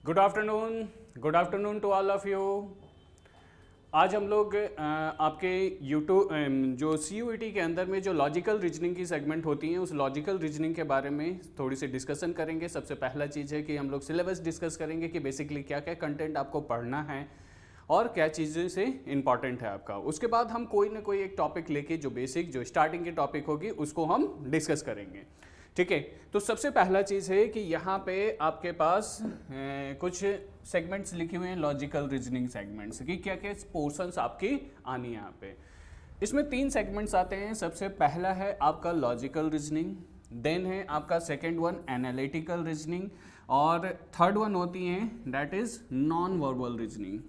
Good afternoon to all of you. आज हम लोग आपके यूट्यूब जो CUET के अंदर में जो लॉजिकल रीजनिंग की सेगमेंट होती हैं उस लॉजिकल रीजनिंग के बारे में थोड़ी सी डिस्कशन करेंगे। सबसे पहला चीज़ है कि हम लोग सिलेबस डिस्कस करेंगे कि बेसिकली क्या क्या कंटेंट आपको पढ़ना है और क्या चीज़ें से इम्पॉर्टेंट है आपका। उसके बाद हम कोई ना कोई एक टॉपिक लेके जो बेसिक जो स्टार्टिंग की टॉपिक होगी उसको हम डिस्कस करेंगे। ठीक है, तो सबसे पहला चीज़ है कि यहाँ पे आपके पास कुछ सेगमेंट्स लिखे हुए हैं, लॉजिकल रीजनिंग सेगमेंट्स कि क्या क्या पोर्शंस आपकी आनी है यहाँ पे। इसमें 3 सेगमेंट्स आते हैं। सबसे पहला है आपका लॉजिकल रीजनिंग, देन है आपका सेकंड वन एनालिटिकल रीजनिंग और थर्ड वन होती है that is non verbal reasoning.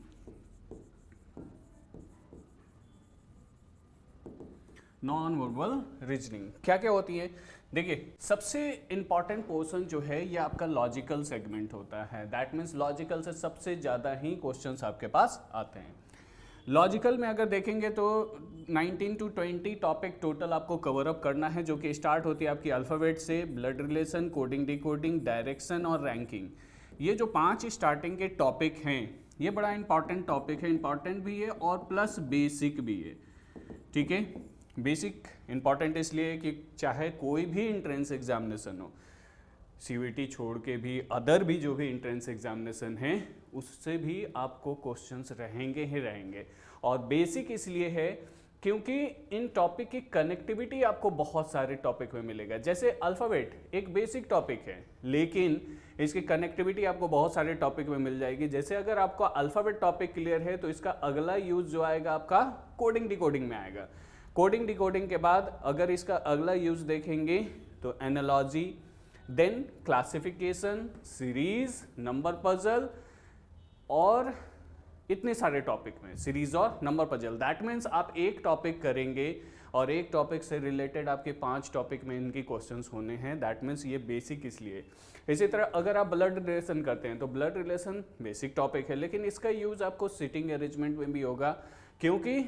Non verbal reasoning क्या क्या होती है? देखिए, सबसे इंपॉर्टेंट पोर्शन जो है ये आपका लॉजिकल सेगमेंट होता है। दैट मीन्स लॉजिकल से सबसे ज़्यादा ही क्वेश्चंस आपके पास आते हैं। लॉजिकल में अगर देखेंगे तो 19 to 20 टॉपिक टोटल आपको कवर अप करना है, जो कि स्टार्ट होती है आपकी अल्फ़ाबेट से, blood relation, coding decoding, direction और रैंकिंग। ये जो 5 स्टार्टिंग के टॉपिक हैं ये बड़ा इंपॉर्टेंट टॉपिक है, इंपॉर्टेंट भी है और प्लस बेसिक भी है। ठीक है, बेसिक इंपॉर्टेंट इसलिए कि चाहे कोई भी इंट्रेंस एग्जामिनेशन हो, CUET छोड़ के भी अदर भी जो भी इंट्रेंस एग्जामिनेशन है उससे भी आपको क्वेश्चंस रहेंगे ही रहेंगे। और बेसिक इसलिए है क्योंकि इन टॉपिक की कनेक्टिविटी आपको बहुत सारे टॉपिक में मिलेगा। जैसे अल्फ़ाबेट एक बेसिक टॉपिक है लेकिन इसकी कनेक्टिविटी आपको बहुत सारे टॉपिक में मिल जाएगी। जैसे अगर आपका अल्फ़ाबेट टॉपिक क्लियर है तो इसका अगला यूज जो आएगा आपका कोडिंग डिकोडिंग में आएगा। कोडिंग डिकोडिंग के बाद अगर इसका अगला यूज देखेंगे तो analogy, then classification, series, number puzzle और इतने सारे टॉपिक में सीरीज और नंबर पजल। दैट मीन्स आप एक टॉपिक करेंगे और एक टॉपिक से रिलेटेड आपके 5 टॉपिक में इनकी क्वेश्चंस होने हैं। दैट मीन्स ये बेसिक इसलिए। इसी तरह अगर आप ब्लड रिलेशन करते हैं तो ब्लड रिलेशन बेसिक टॉपिक है लेकिन इसका यूज आपको सिटिंग अरेंजमेंट में भी होगा, क्योंकि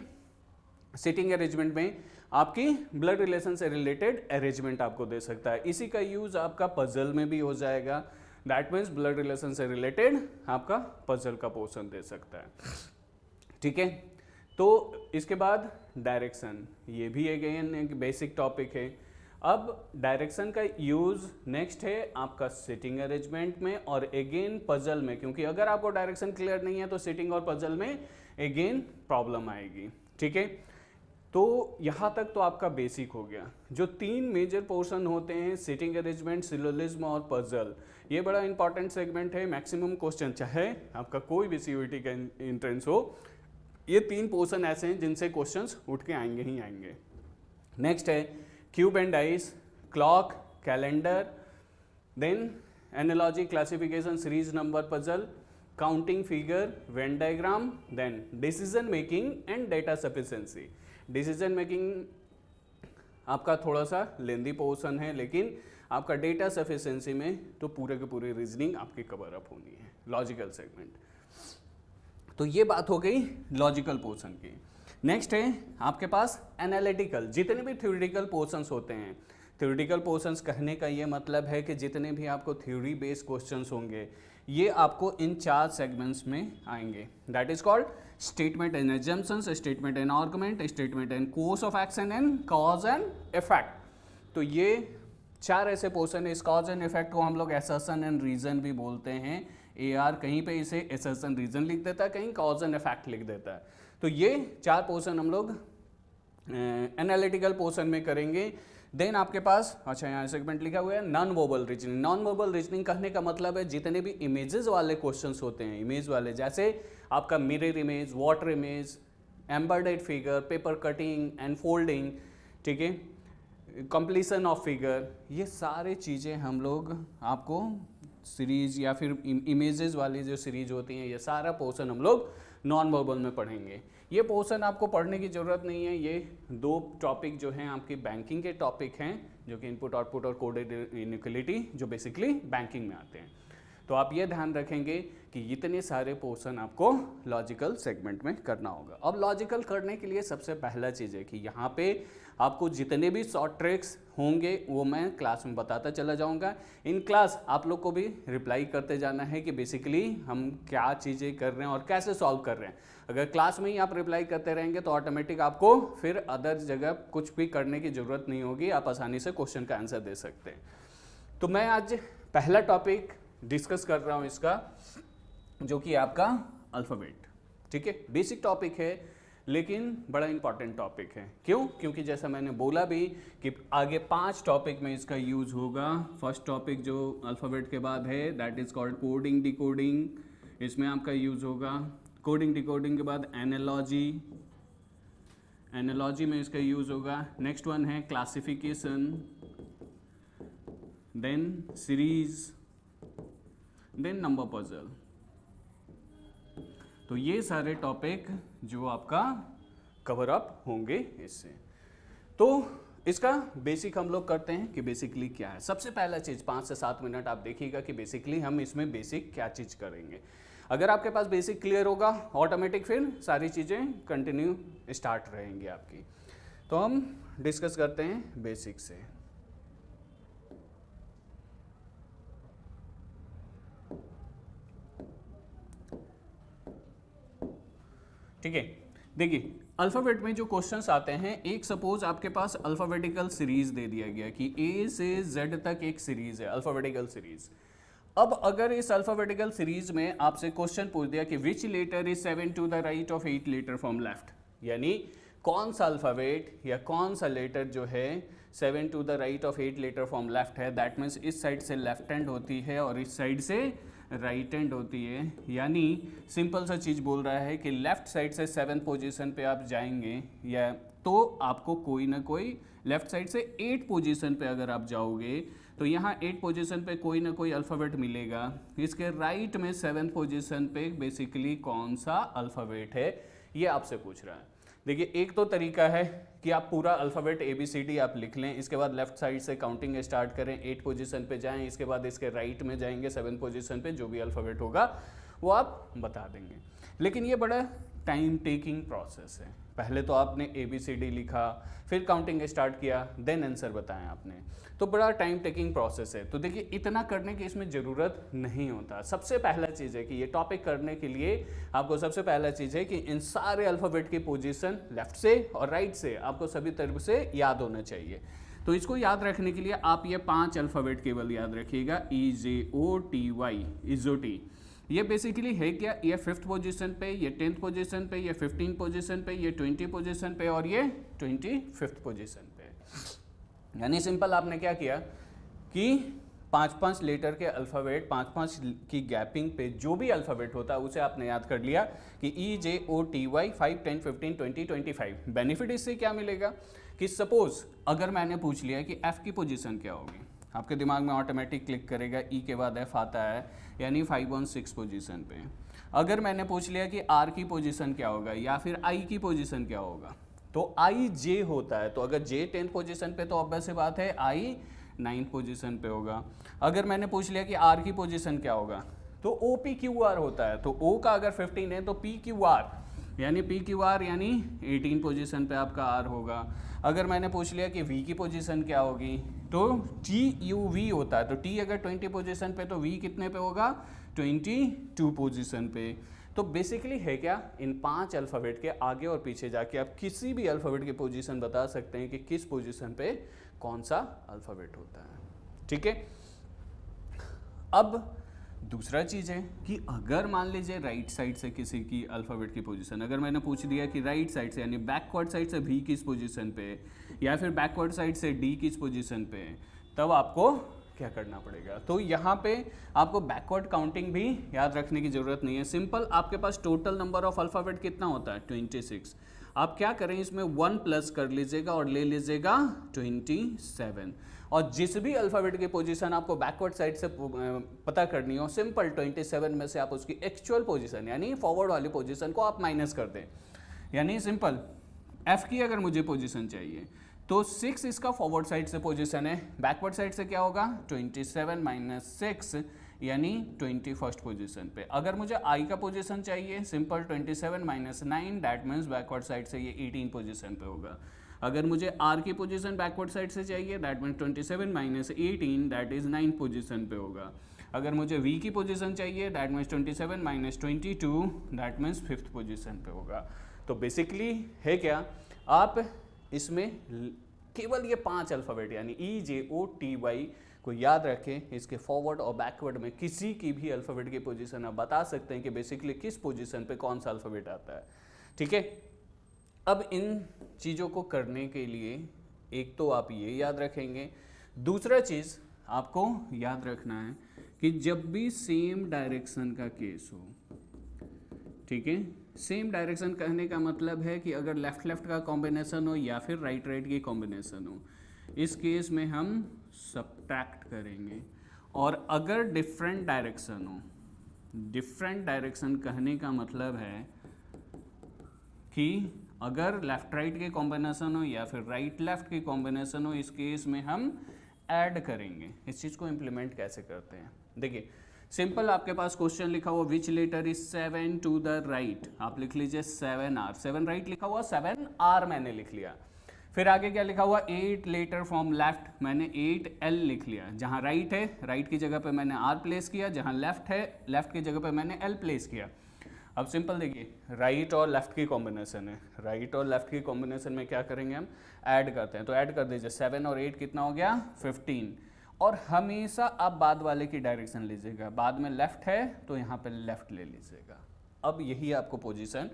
सिटिंग अरेंजमेंट में आपकी ब्लड रिलेशन से रिलेटेड अरेंजमेंट आपको दे सकता है। इसी का यूज आपका पजल में भी हो जाएगा। दैट मीन्स ब्लड रिलेशन से रिलेटेड आपका पजल का पोर्शन दे सकता है। ठीक है, तो इसके बाद डायरेक्शन, ये भी एक बेसिक टॉपिक है। अब डायरेक्शन का यूज नेक्स्ट है आपका सिटिंग अरेंजमेंट में और अगेन पजल में, क्योंकि अगर आपको डायरेक्शन क्लियर नहीं है तो सिटिंग और पजल में अगेन प्रॉब्लम आएगी। ठीक है, तो यहाँ तक तो आपका बेसिक हो गया। जो 3 मेजर पोर्शन होते हैं, सिटिंग अरेंजमेंट, सिलोजिज्म और पजल, ये बड़ा इंपॉर्टेंट सेगमेंट है। मैक्सिमम क्वेश्चन चाहे आपका कोई भी CUET का एंट्रेंस हो, ये 3 पोर्शन ऐसे हैं जिनसे क्वेश्चंस उठ के आएंगे ही आएंगे। नेक्स्ट है cube and dice, clock, calendar, then analogy, classification, series, number puzzle, counting figure, Venn diagram, then decision making and data sufficiency. Decision making आपका थोड़ा सा लेंदी पोर्शन है लेकिन आपका डेटा सफिशिएंसी में तो पूरे के पूरे रीजनिंग आपकी कवर अप होनी है, लॉजिकल सेगमेंट। तो ये बात हो गई लॉजिकल पोर्शन की। नेक्स्ट है आपके पास एनालिटिकल। जितने भी थ्योरेटिकल पोर्शंस होते हैं, थ्योरेटिकल पोर्शंस कहने का ये मतलब है कि जितने भी आपको थ्योरी बेस्ड क्वेश्चंस होंगे ये आपको इन 4 सेगमेंट्स में आएंगे। That is called statement and assumptions, statement and argument, statement and course of action and cause and effect. तो ये 4 ऐसे पोर्शन है। इस कॉज एंड इफेक्ट को हम लोग असर्शन एंड रीजन भी बोलते हैं। AR कहीं पे इसे असर्शन रीजन लिख देता है, कहीं कॉज एंड इफेक्ट लिख देता है। तो ये 4 पोर्शन हम लोग एनालिटिकल पोर्शन में करेंगे। देन आपके पास अच्छा यहाँ सेगमेंट लिखा हुआ है non verbal reasoning. Non verbal reasoning कहने का मतलब है जितने भी इमेजेस वाले क्वेश्चंस होते हैं, इमेज वाले, जैसे आपका mirror image, water image, embedded figure, paper cutting and folding, ठीक है, कंप्लीशन ऑफ फिगर, ये सारे चीज़ें हम लोग आपको सीरीज या फिर इमेजेस वाली जो सीरीज होती हैं ये सारा पोर्शन हम लोग नॉन वर्बल में पढ़ेंगे। ये पोर्शन आपको पढ़ने की ज़रूरत नहीं है। ये 2 टॉपिक जो हैं आपकी बैंकिंग के टॉपिक हैं, जो कि इनपुट आउटपुट और कोडेड इनइक्वालिटी, जो बेसिकली बैंकिंग में आते हैं। तो आप ये ध्यान रखेंगे कि इतने सारे पोर्शन आपको लॉजिकल सेगमेंट में करना होगा। अब लॉजिकल करने के लिए सबसे पहला चीज़ है कि यहाँ पे आपको जितने भी शॉर्ट ट्रिक्स होंगे वो मैं क्लास में बताता चला जाऊंगा। इन क्लास आप लोग को भी रिप्लाई करते जाना है कि बेसिकली हम क्या चीज़ें कर रहे हैं और कैसे सॉल्व कर रहे हैं। अगर क्लास में ही आप रिप्लाई करते रहेंगे तो ऑटोमेटिक आपको फिर अदर जगह कुछ भी करने की ज़रूरत नहीं होगी, आप आसानी से क्वेश्चन का आंसर दे सकते हैं। तो मैं आज पहला टॉपिक डिस्कस कर रहा हूँ इसका, जो कि आपका अल्फ़ाबेट। ठीक है, बेसिक टॉपिक है लेकिन बड़ा इंपॉर्टेंट टॉपिक है। क्यों? क्योंकि जैसा मैंने बोला भी कि आगे 5 टॉपिक में इसका यूज होगा। फर्स्ट टॉपिक जो अल्फ़ाबेट के बाद है that is called coding decoding, इसमें आपका यूज होगा। कोडिंग डिकोडिंग के बाद एनालॉजी, एनालॉजी में इसका यूज होगा। नेक्स्ट वन है classification, then series, then number puzzle. तो ये सारे टॉपिक जो आपका कवर अप होंगे इससे। तो इसका बेसिक हम लोग करते हैं कि बेसिकली क्या है। सबसे पहला चीज़ 5 से 7 मिनट आप देखिएगा कि बेसिकली हम इसमें बेसिक क्या चीज़ करेंगे। अगर आपके पास बेसिक क्लियर होगा ऑटोमेटिक फिर सारी चीज़ें कंटिन्यू स्टार्ट रहेंगी आपकी। तो हम डिस्कस करते हैं बेसिक से। ठीक है, देखिए अल्फ़ाबेट में जो क्वेश्चंस आते हैं, एक सपोज आपके पास अल्फ़ाबेटिकल सीरीज दे दिया गया कि ए से जेड तक एक सीरीज है, अल्फ़ाबेटिकल सीरीज। अब अगर इस अल्फ़ाबेटिकल सीरीज में आपसे क्वेश्चन पूछ दिया कि which letter is 7 to the right of 8 letter from left, यानी कौन सा अल्फ़ाबेट या कौन सा लेटर जो है 7 to the right of 8 letter from left है, दैट मीन्स इस साइड से लेफ्ट हैंड होती है और इस साइड से राइट हैंड होती है। यानी सिंपल सा चीज़ बोल रहा है कि लेफ्ट साइड से 7th पोजीशन पे आप जाएंगे या तो आपको कोई ना कोई लेफ्ट साइड से 8 पोजीशन पे अगर आप जाओगे तो यहाँ 8 पोजीशन पे कोई ना कोई अल्फ़ाबेट मिलेगा। इसके राइट में 7th पोजीशन पे बेसिकली कौन सा अल्फ़ाबेट है ये आपसे पूछ रहा है। देखिए एक तो तरीका है कि आप पूरा अल्फ़ाबेट ABCD आप लिख लें, इसके बाद लेफ्ट साइड से काउंटिंग स्टार्ट करें, 8 पोजीशन पे जाएं, इसके बाद इसके राइट में जाएंगे 7 पोजीशन पे, जो भी अल्फ़ाबेट होगा वो आप बता देंगे। लेकिन ये बड़ा टाइम टेकिंग प्रोसेस है। पहले तो आपने ABCD लिखा, फिर काउंटिंग स्टार्ट किया, देन आंसर बताया आपने, तो बड़ा टाइम टेकिंग प्रोसेस है। तो देखिए इतना करने की इसमें ज़रूरत नहीं होता। सबसे पहला चीज़ है कि ये टॉपिक करने के लिए आपको सबसे पहला चीज़ है कि इन सारे अल्फ़ाबेट की पोजीशन लेफ्ट से और राइट से आपको सभी तरफ से याद होना चाहिए। तो इसको याद रखने के लिए आप ये 5 अल्फ़ाबेट केवल याद रखिएगा, EJOTY, इजोटी। ये बेसिकली है क्या, ये 5th पोजीशन पे, ये 10th पोजीशन पे, ये 15th पोजीशन पे, ये 20 पोजीशन पे और ये 25th पोजीशन पे। यानी सिंपल आपने क्या किया कि 5-5 लेटर के अल्फ़ाबेट, 5-5 की गैपिंग पे जो भी अल्फ़ाबेट होता है उसे आपने याद कर लिया कि EJOTY 5, 10, 15, 20, 25। बेनिफिट इससे क्या मिलेगा कि सपोज अगर मैंने पूछ लिया कि F की पोजीशन क्या होगी, आपके दिमाग में ऑटोमेटिक क्लिक करेगा E के बाद F आता है, यानी 5 on 6 पोजीशन पे। अगर मैंने पूछ लिया कि R की पोजीशन क्या होगा या फिर I की पोजीशन क्या होगा, तो I J होता है, तो अगर J 10th पोजीशन पे तो ऑब्वियस सी बात है I 9th पोजीशन पे होगा। अगर मैंने पूछ लिया कि R की पोजीशन क्या होगा, तो OPQR होता है, तो O का अगर 15 है तो PQR यानी PQR यानी 18 पोजीशन पे आपका R होगा। अगर मैंने पूछ लिया कि V की पोजीशन क्या होगी, तो TUV होता है, तो T अगर 20 पोजीशन पे तो V कितने पे होगा, 22 पोजीशन पे। तो बेसिकली है क्या, इन 5 अल्फ़ाबेट के आगे और पीछे जाके आप किसी भी अल्फ़ाबेट की पोजीशन बता सकते हैं कि किस पोजीशन पे कौन सा अल्फ़ाबेट होता है। ठीक है, अब दूसरा चीज़ है कि अगर मान लीजिए राइट साइड से किसी की अल्फ़ाबेट की पोजीशन, अगर मैंने पूछ दिया कि राइट साइड से यानी बैकवर्ड साइड से V किस पोजीशन पे या फिर बैकवर्ड साइड से D किस पोजीशन पे, तब आपको क्या करना पड़ेगा। तो यहाँ पे आपको बैकवर्ड काउंटिंग भी याद रखने की ज़रूरत नहीं है। सिंपल आपके पास टोटल नंबर ऑफ अल्फ़ाबेट कितना होता है, 26। आप क्या करें, इसमें 1 प्लस कर लीजिएगा और ले लीजिएगा 27। और जिस भी अल्फ़ाबेट की पोजीशन आपको बैकवर्ड साइड से पता करनी हो, सिंपल 27 में से आप उसकी एक्चुअल पोजीशन यानी फॉरवर्ड वाली पोजीशन को आप माइनस कर दें। यानी सिंपल F की अगर मुझे पोजीशन चाहिए तो 6 इसका फॉरवर्ड साइड से पोजीशन है, बैकवर्ड साइड से क्या होगा 27 - 6 यानी 21st पोजीशन पे। अगर मुझे आई का पोजीशन चाहिए, simple 27 minus 9, that means backward side से ये 18 पोजीशन पे होगा। अगर मुझे आर की पोजीशन बैकवर्ड साइड से चाहिए, that means 27 minus 18, that is 9 position पे होगा। अगर मुझे वी की पोजीशन चाहिए, that means 27 minus 22, that means 5th position पे होगा। तो बेसिकली है क्या, आप इसमें केवल ये 5 अल्फ़ाबेट यानी EJOTY को याद रखें। इसके फॉरवर्ड और बैकवर्ड में किसी की भी अल्फ़ाबेट की पोजीशन आप बता सकते हैं कि बेसिकली किस पोजीशन पे कौन सा अल्फ़ाबेट आता है। ठीक है, अब इन चीज़ों को करने के लिए एक तो आप ये याद रखेंगे, दूसरा चीज़ आपको याद रखना है कि जब भी सेम डायरेक्शन का केस हो, ठीक है, सेम डायरेक्शन कहने का मतलब है कि अगर लेफ्ट लेफ्ट का कॉम्बिनेशन हो या फिर राइट राइट की कॉम्बिनेशन हो, इस केस में हम सब्ट्रैक्ट करेंगे। और अगर डिफरेंट डायरेक्शन हो, डिफरेंट डायरेक्शन कहने का मतलब है कि अगर लेफ्ट राइट के कॉम्बिनेशन हो या फिर राइट लेफ्ट की कॉम्बिनेशन हो, इस केस में हम ऐड करेंगे। इस चीज़ को इम्प्लीमेंट कैसे करते हैं, देखिए सिंपल, आपके पास क्वेश्चन लिखा हुआ which letter is 7 to the right, आप लिख लीजिए 7R। 7 राइट लिखा हुआ, 7R मैंने लिख लिया। फिर आगे क्या लिखा हुआ, 8 लेटर फ्रॉम लेफ्ट, मैंने 8L लिख लिया। जहाँ राइट है, राइट की जगह पे मैंने R प्लेस किया, जहाँ लेफ्ट है, लेफ्ट की जगह पे मैंने L प्लेस किया। अब सिंपल देखिए, राइट और लेफ्ट की कॉम्बिनेशन है, राइट और लेफ्ट की कॉम्बिनेशन में क्या करेंगे, हम ऐड करते हैं। तो ऐड कर दीजिए, 7 और 8 कितना हो गया, 15। और हमेशा आप बाद वाले की डायरेक्शन लीजिएगा, बाद में लेफ्ट है तो यहाँ पे लेफ्ट ले लीजिएगा। अब यही आपको पोजीशन,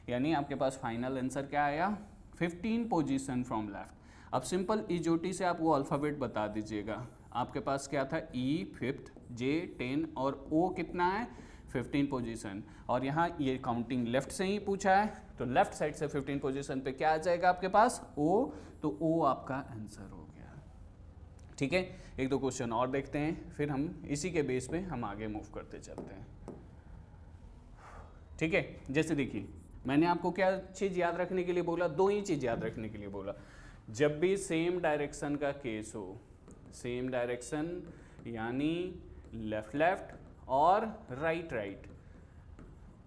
यानी आपके पास फाइनल आंसर क्या आया, 15 पोजीशन फ्रॉम लेफ्ट। अब सिंपल EJOT से आप वो अल्फ़ाबेट बता दीजिएगा। आपके पास क्या था, E 5th, J 10 और O कितना है, 15 पोजीशन। और यहाँ ये काउंटिंग लेफ्ट से ही पूछा है, तो लेफ्ट साइड से 15 पोजीशन पे क्या आ जाएगा आपके पास, O, तो O आपका आंसर हो गया। ठीक है, एक दो क्वेश्चन और देखते हैं, फिर हम इसी के बेस पे हम आगे मूव करते चलते हैं। ठीक है, जैसे देखिए मैंने आपको क्या चीज़ याद रखने के लिए बोला, दो ही चीज़ याद रखने के लिए बोला। जब भी सेम डायरेक्शन का केस हो, सेम डायरेक्शन यानी लेफ्ट लेफ्ट और राइट राइट,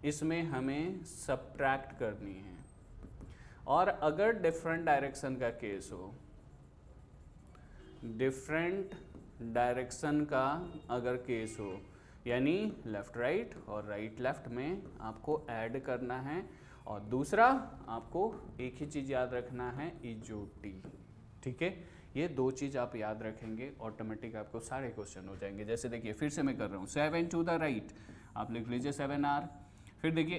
इसमें हमें सब्ट्रैक्ट करनी है। और अगर डिफरेंट डायरेक्शन का केस हो, डिफरेंट डायरेक्शन का अगर केस हो, यानी लेफ्ट राइट और राइट लेफ्ट में आपको ऐड करना है। और दूसरा आपको एक ही चीज़ याद रखना है, EJOT। ठीक है, ये दो चीज़ आप याद रखेंगे, ऑटोमेटिक आपको सारे क्वेश्चन हो जाएंगे। जैसे देखिए फिर से मैं कर रहा हूँ, 7 टू द राइट, आप लिख लीजिए 7R। फिर देखिए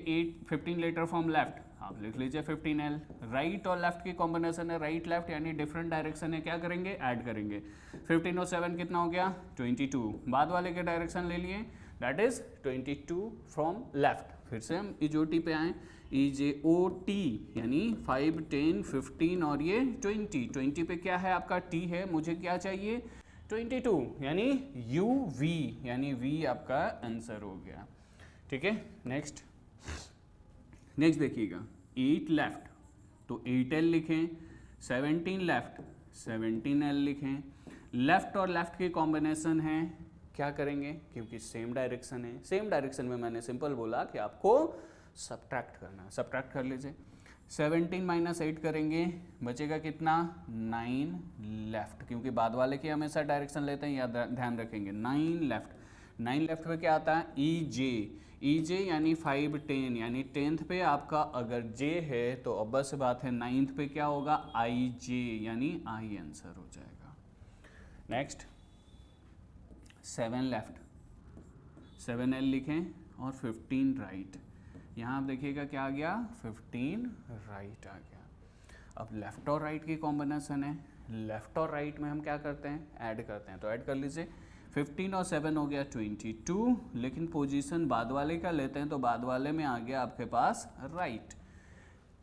15 लेटर फ्रॉम लेफ्ट, आप लिख लीजिए 15L। राइट और लेफ्ट की कॉम्बिनेशन है, राइट लेफ्ट यानी डिफरेंट डायरेक्शन है, क्या करेंगे, ऐड करेंगे। 15 और 7 कितना हो गया, 22। बाद वाले के डायरेक्शन ले लिए, दैट इज 22 फ्रॉम लेफ्ट। फिर से हम EJOT पे आए, EJOT यानी 5, 10, 15 और ये 20 पे क्या है आपका, T है, मुझे क्या चाहिए, 22 यानी UV, यानी V आपका आंसर हो गया। ठीक है, नेक्स्ट देखिएगा, 8 लेफ्ट तो 8L लिखें, 17 लेफ्ट 17L लिखें। लेफ्ट और लेफ्ट की कॉम्बिनेशन है, क्या करेंगे, क्योंकि सेम डायरेक्शन है, सेम डायरेक्शन में मैंने सिंपल बोला कि आपको सब्ट्रैक्ट करना है। सब्ट्रैक्ट कर लीजिए, 17 माइनस 8 करेंगे, बचेगा कितना, 9 लेफ्ट, क्योंकि बाद वाले की हमेशा डायरेक्शन लेते हैं, याद ध्यान रखेंगे। 9 लेफ्ट, 9 लेफ्ट पे क्या आता है, EJ यानी 5, 10 यानी 10th पे आपका अगर J है तो बस बात है 9th पे क्या होगा, IJ यानी I आंसर हो जाएगा। नेक्स्ट 7 लेफ्ट, 7L लिखें और 15 राइट। यहाँ आप देखिएगा क्या आ गया, 15 राइट आ गया। अब लेफ्ट और राइट की कॉम्बिनेशन है, लेफ्ट और राइट में हम क्या करते हैं, ऐड करते हैं। तो ऐड कर लीजिए, 15 और 7 हो गया 22, लेकिन पोजीशन बाद वाले का लेते हैं तो बाद वाले में आ गया आपके पास राइट।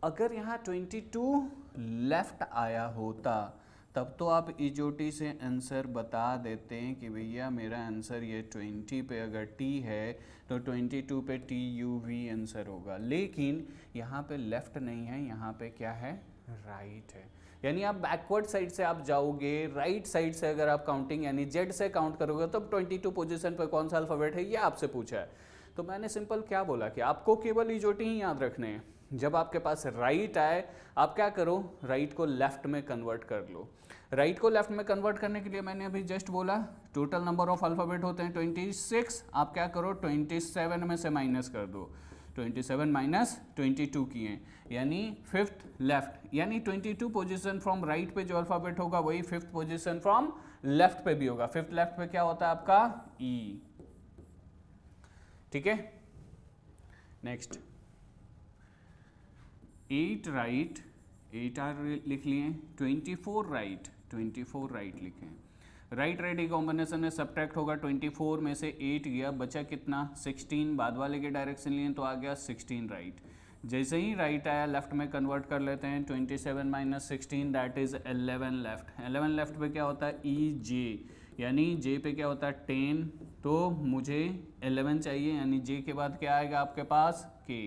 अगर यहाँ 22 लेफ्ट आया होता तब तो आप EJOT से आंसर बता देते हैं कि भैया मेरा आंसर ये 20 पे अगर T है तो 22 पे TUV आंसर होगा। लेकिन यहाँ पे लेफ्ट नहीं है, यहाँ पे क्या है, राइट है। यानी आप बैकवर्ड साइड से आप जाओगे, राइट साइड से अगर आप काउंटिंग यानी जेड से काउंट करोगे तो 22 पोजीशन पर कौन सा अल्फाबेट है ये आपसे पूछा है। तो मैंने सिंपल क्या बोला कि आपको केवल इजोटी ही याद रखने हैं। जब आपके पास राइट आए आप क्या करो, राइट को लेफ्ट में कन्वर्ट कर लो। राइट को लेफ्ट में कन्वर्ट करने के लिए मैंने अभी जस्ट बोला टोटल नंबर ऑफ अल्फाबेट होते हैं 26। आप क्या करो 27 में से माइनस कर दो, 27 माइनस 22 किए यानी फिफ्थ लेफ्ट, यानी 22 पोजीशन फ्रॉम राइट पे जो अल्फाबेट होगा वही फिफ्थ पोजीशन फ्रॉम लेफ्ट पे भी होगा। फिफ्थ लेफ्ट पे क्या होता है आपका ई, ठीक है। नेक्स्ट 8 राइट, 8 आर लिख लिए, 24 राइट, 24 राइट लिखे। राइट राइट कॉम्बिनेशन में सब्ट्रैक्ट होगा, 24 में से 8 गया, बचा कितना 16, बाद वाले के डायरेक्शन लिए तो आ गया 16 राइट। जैसे ही राइट आया लेफ्ट में कन्वर्ट कर लेते हैं, 27 minus 16 that is 11 left. 11 left पे क्या होता है ई जे, यानी जे पे क्या होता है 10, तो मुझे 11 चाहिए यानी जे के बाद क्या आएगा आपके पास के,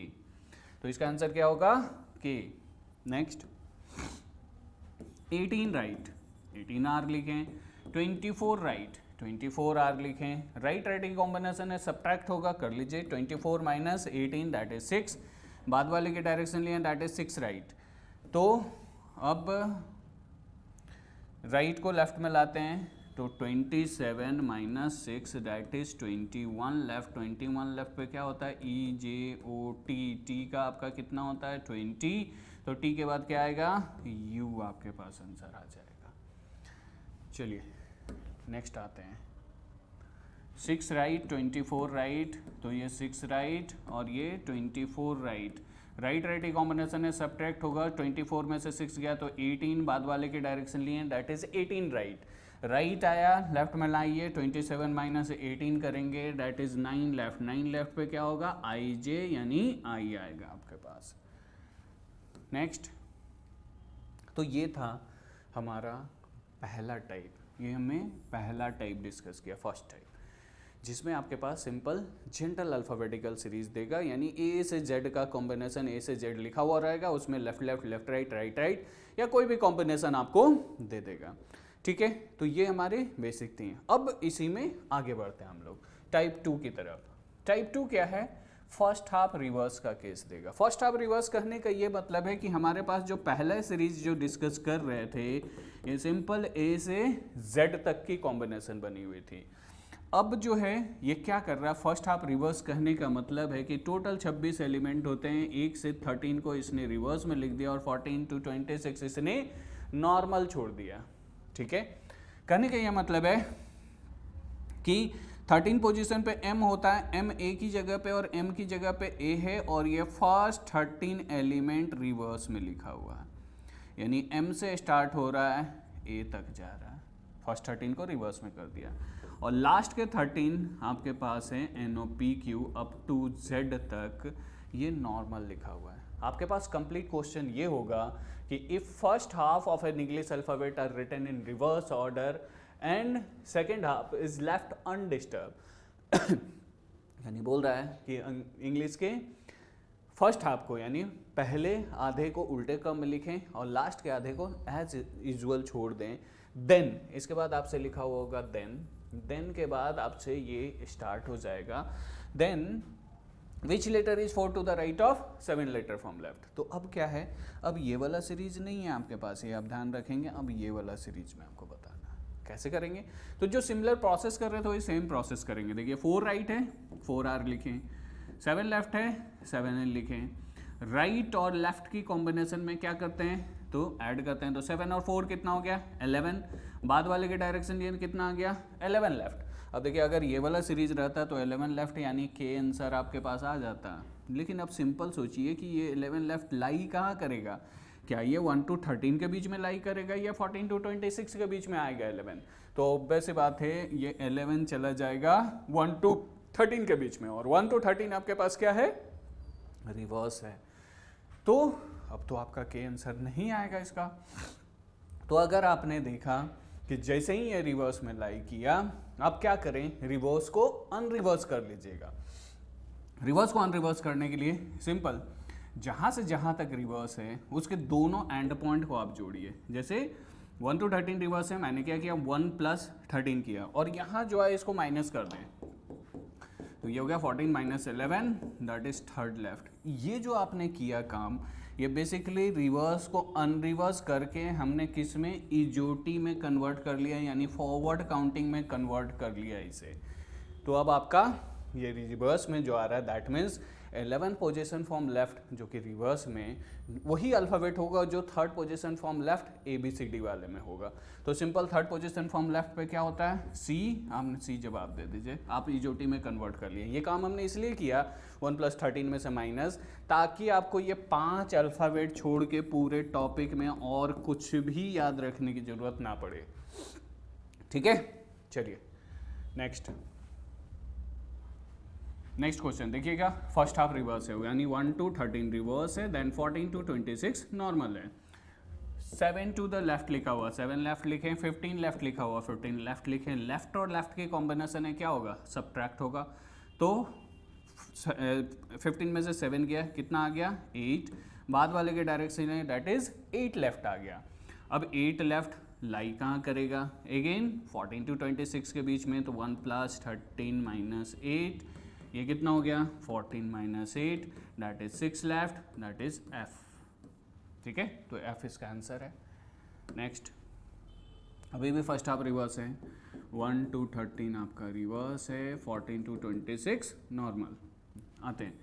तो इसका आंसर क्या होगा के। नेक्स्ट 18 राइट, 18 आर लिखें, 24 राइट, 24 आर लिखें। राइट राइट की कॉम्बिनेशन है सब्ट्रैक्ट होगा, कर लीजिए 24 माइनस 18 दैट इज 6, बाद वाले के डायरेक्शन लिए दैट इज 6 राइट। तो अब राइट को लेफ्ट में लाते हैं तो 27 minus 6 that is 21 left. 21 left पे क्या होता है ई जे ओ टी, टी का आपका कितना होता है 20, तो टी के बाद क्या आएगा यू, आपके पास आंसर आ जाएगा। चलिए नेक्स्ट आते हैं 6 राइट 24 राइट, तो ये 6 राइट और ये 24 राइट। राइट राइट की कॉम्बिनेशन है सब्ट्रैक्ट होगा, 24 में से 6 गया तो 18, बाद वाले के डायरेक्शन लिए दैट इज 18 राइट। राइट आया लेफ्ट में लाइए, 27 माइनस 18 करेंगे दैट इज 9 लेफ्ट। 9 लेफ्ट पे क्या होगा आई जे यानी आई आएगा आपके पास। नेक्स्ट, तो ये था हमारा पहला टाइप, ये हमने पहला टाइप डिस्कस किया, फर्स्ट टाइप, जिसमें आपके पास सिंपल जनरल अल्फ़ाबेटिकल सीरीज देगा, यानी ए से जेड का कॉम्बिनेशन ए से जेड लिखा हुआ रहेगा, उसमें left left left right right right या कोई भी कॉम्बिनेशन आपको दे देगा। ठीक है, तो ये हमारे बेसिक थे। अब इसी में आगे बढ़ते हैं हम लोग टाइप 2 की तरफ। टाइप 2 क्या है, फर्स्ट हाफ रिवर्स का केस देगा। फर्स्ट हाफ रिवर्स कहने का ये मतलब है कि हमारे पास जो पहला सीरीज जो डिस्कस कर रहे थे ये सिंपल ए से जेड तक की कॉम्बिनेशन बनी हुई थी। अब जो है ये क्या कर रहा है, फर्स्ट हाफ रिवर्स कहने का मतलब है कि टोटल 26 एलिमेंट होते हैं, 1 से 13 को इसने रिवर्स में लिख दिया और 14 to 26 इसने नॉर्मल छोड़ दिया। ठीक है, कहने का ये मतलब है कि 13 पोजीशन पे m होता है, m a की जगह पे और m की जगह पे a है, और ये फर्स्ट 13 एलिमेंट रिवर्स में लिखा हुआ है, यानी m से स्टार्ट हो रहा है a तक जा रहा है, फर्स्ट 13 को रिवर्स में कर दिया, और लास्ट के 13 आपके पास है NOPQ अप टू Z तक, ये नॉर्मल लिखा हुआ है। आपके पास कंप्लीट क्वेश्चन ये होगा कि if first half of an English alphabet are written in reverse order and second half is left undisturb, यानी बोल रहा है कि इंग्लिश के फर्स्ट हाफ को यानी पहले आधे को उल्टे क्रम में लिखें और लास्ट के आधे को एज यूजुअल छोड़ दें। देन इसके बाद आपसे लिखा हुआ होगा देन के बाद आपसे ये स्टार्ट हो जाएगा then which letter is 4 to the right of 7 letter from left. तो अब क्या है, अब ये वाला सीरीज नहीं है आपके पास, ये आप ध्यान रखेंगे, अब ये वाला सीरीज में आपको बताना कैसे करेंगे। तो जो सिमिलर प्रोसेस कर रहे थे वही सेम प्रोसेस करेंगे। देखिए 4 राइट है 4 आर लिखें, 7 लेफ्ट है 7 एल लिखें, राइट और लेफ्ट की कॉम्बिनेशन में क्या करते हैं तो ऐड करते हैं, तो 7 और 4 कितना हो गया 11, बाद वाले के डायरेक्शन लिए कितना आ गया 11 लेफ्ट। अब देखिए अगर ये वाला सीरीज रहता तो 11 लेफ्ट यानी के आंसर आपके पास आ जाता, लेकिन अब सिंपल सोचिए कि ये 11 लेफ्ट लाई कहाँ करेगा, क्या ये 1 to 13 के बीच में लाई करेगा या 14 to 26 के बीच में आएगा 11, तो ऑब्वियस सी बात है ये 11 चला जाएगा 1 to 13 के बीच में, और 1 to 13 आपके पास क्या है रिवर्स है, तो अब तो आपका के आंसर नहीं आएगा इसका। तो अगर आपने देखा कि जैसे ही ये रिवर्स में लाई किया, आप क्या करें रिवर्स को अनरिवर्स कर लीजिएगा। रिवर्स को अनरिवर्स करने के लिए सिंपल जहाँ से जहाँ तक रिवर्स है उसके दोनों एंड पॉइंट को आप जोड़िए। जैसे 1 to 13 रिवर्स है, मैंने क्या किया 1 + 13 किया, और यहाँ जो है इसको माइनस कर दें, तो ये हो गया 14 - 11, दैट इज थर्ड लेफ्ट। ये जो आपने किया काम, ये बेसिकली रिवर्स को अनरिवर्स करके हमने किस में, इजोटी में कन्वर्ट कर लिया, यानी फॉरवर्ड काउंटिंग में कन्वर्ट कर लिया इसे। तो अब आपका ये रिवर्स में जो आ रहा है that means 11 position from left, जो कि रिवर्स में वही अल्फ़ाबेट होगा जो third position from left ABCD वाले में होगा। तो simple third position from left पे क्या होता है C, आपने C जवाब दे दीजिए, आप इजोटी में कन्वर्ट कर लिए। ये काम हमने इसलिए किया 1 + 13 में से माइनस, ताकि आपको ये 5 अल्फ़ाबेट छोड़ के पूरे टॉपिक में और कुछ भी याद रखने की ज़रूरत ना पड़े। ठीक है, चलिए नेक्स्ट क्वेश्चन देखिएगा। फर्स्ट हाफ रिवर्स है, यानी 1 to 13 रिवर्स है, देन 14 to 26 नॉर्मल है। 7 to द लेफ्ट लिखा हुआ, 7 लेफ्ट लिखें, 15 लेफ्ट लिखा हुआ, 15 लेफ्ट लिखें। लेफ्ट और लेफ्ट के कॉम्बिनेशन है, क्या होगा, सब्ट्रैक्ट होगा। तो 15 में से 7 गया, कितना आ गया 8, बाद वाले के डायरेक्शन है दैट इज 8 लेफ्ट आ गया। अब 8 लेफ्ट लाई कहाँ करेगा, अगेन 14 to 26 के बीच में, तो 1 + 13 - 8, ये कितना हो गया 14 - 8, that is 6 left, that is F। ठीक है, तो F इसका आंसर है। नेक्स्ट, अभी भी फर्स्ट हाफ रिवर्स है, 1 to 13 आपका रिवर्स है, 14 to 26 नॉर्मल। आते हैं